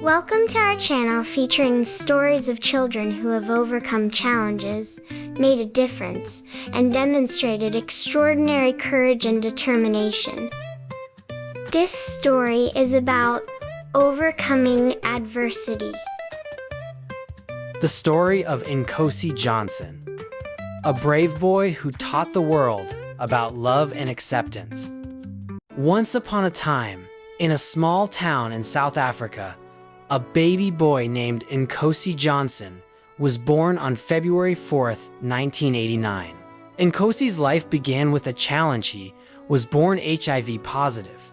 Welcome to our channel featuring stories of children who have overcome challenges, made a difference, and demonstrated extraordinary courage and determination. This story is about overcoming adversity. The story of Nkosi Johnson, a brave boy who taught the world about love and acceptance. Once upon a time, in a small town in South Africa, a baby boy named Nkosi Johnson was born on February 4th, 1989. Nkosi's life began with a challenge. He was born HIV positive,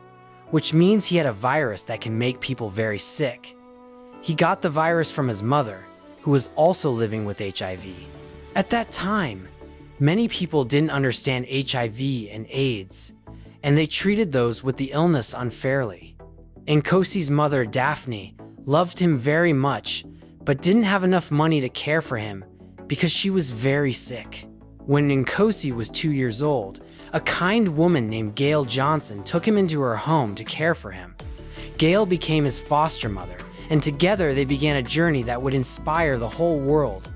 which means he had a virus that can make people very sick. He got the virus from his mother, who was also living with HIV. At that time, many people didn't understand HIV and AIDS, and they treated those with the illness unfairly. Nkosi's mother, Daphne, loved him very much, but didn't have enough money to care for him because she was very sick. When Nkosi was 2 years old, a kind woman named Gail Johnson took him into her home to care for him. Gail became his foster mother, and together they began a journey that would inspire the whole world.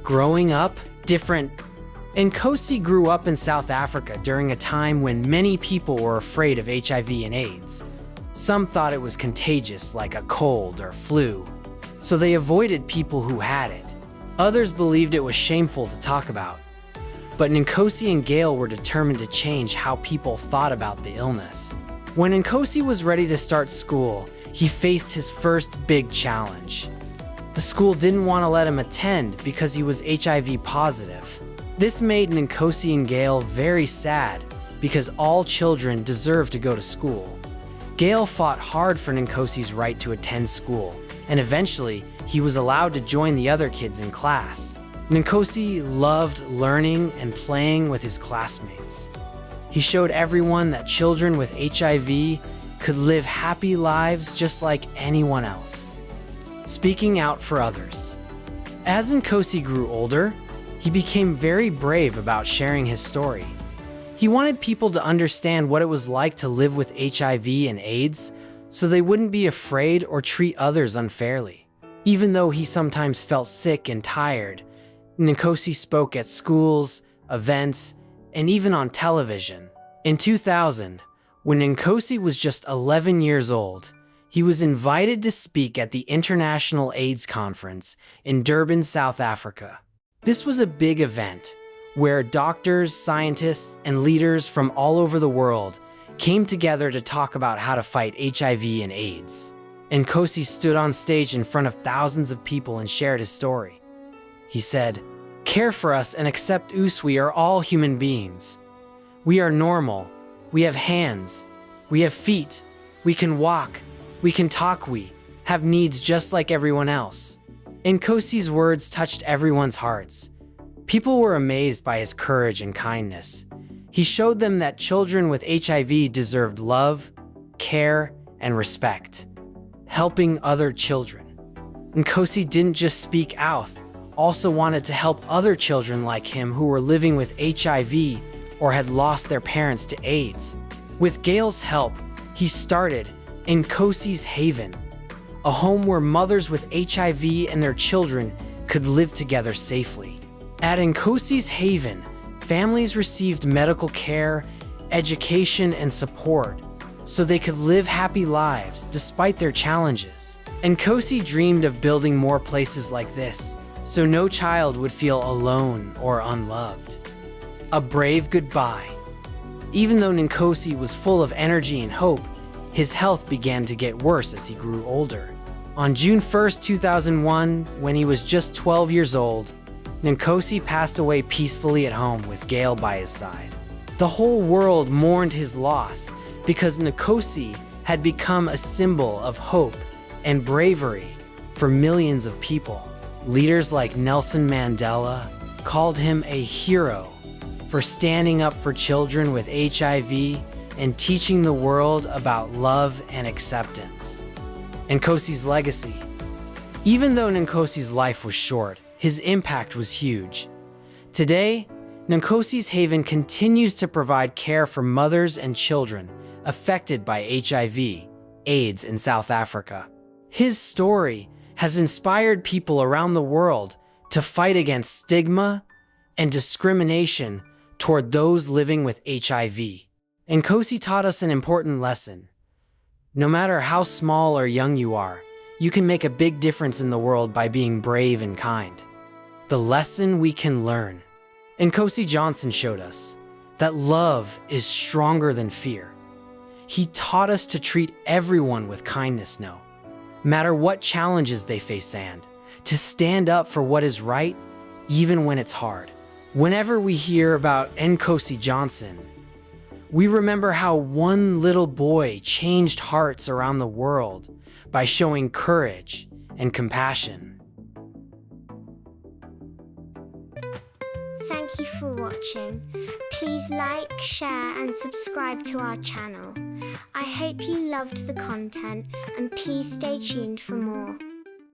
Growing up different, Nkosi grew up in South Africa during a time when many people were afraid of HIV and AIDS. Some thought it was contagious, like a cold or flu, so they avoided people who had it. Others believed it was shameful to talk about. But Nkosi and Gail were determined to change how people thought about the illness. When Nkosi was ready to start school, he faced his first big challenge. The school didn't want to let him attend because he was HIV positive. This made Nkosi and Gail very sad because all children deserve to go to school. Gail fought hard for Nkosi's right to attend school, and eventually he was allowed to join the other kids in class. Nkosi loved learning and playing with his classmates. He showed everyone that children with HIV could live happy lives just like anyone else. Speaking out for others. As Nkosi grew older, he became very brave about sharing his story. He wanted people to understand what it was like to live with HIV and AIDS, so they wouldn't be afraid or treat others unfairly. Even though he sometimes felt sick and tired, Nkosi spoke at schools, events, and even on television. In 2000, when Nkosi was just 11 years old, he was invited to speak at the International AIDS Conference in Durban, South Africa. This was a big event where doctors, scientists, and leaders from all over the world came together to talk about how to fight HIV and AIDS. Nkosi stood on stage in front of thousands of people and shared his story. He said, "Care for us and accept us. We are all human beings. We are normal. We have hands. We have feet. We can walk. We can talk. We have needs just like everyone else." Nkosi's words touched everyone's hearts. People were amazed by his courage and kindness. He showed them that children with HIV deserved love, care, and respect. Helping other children. Nkosi didn't just speak out, also wanted to help other children like him who were living with HIV or had lost their parents to AIDS. With Gail's help, he started Nkosi's Haven, a home where mothers with HIV and their children could live together safely. At Nkosi's Haven, families received medical care, education, and support so they could live happy lives despite their challenges. Nkosi dreamed of building more places like this so no child would feel alone or unloved. A brave goodbye. Even though Nkosi was full of energy and hope, his health began to get worse as he grew older. On June 1st, 2001, when he was just 12 years old, Nkosi passed away peacefully at home with Gail by his side. The whole world mourned his loss because Nkosi had become a symbol of hope and bravery for millions of people. Leaders like Nelson Mandela called him a hero for standing up for children with HIV and teaching the world about love and acceptance. Nkosi's legacy. Even though Nkosi's life was short, his impact was huge. Today, Nkosi's Haven continues to provide care for mothers and children affected by HIV, AIDS in South Africa. His story has inspired people around the world to fight against stigma and discrimination toward those living with HIV. Nkosi taught us an important lesson. No matter how small or young you are, you can make a big difference in the world by being brave and kind. The lesson we can learn. Nkosi Johnson showed us that love is stronger than fear. He taught us to treat everyone with kindness, no matter what challenges they face, and to stand up for what is right, even when it's hard. Whenever we hear about Nkosi Johnson, we remember how one little boy changed hearts around the world by showing courage and compassion. Thank you for watching. Please like, share, and subscribe to our channel. I hope you loved the content, and please stay tuned for more.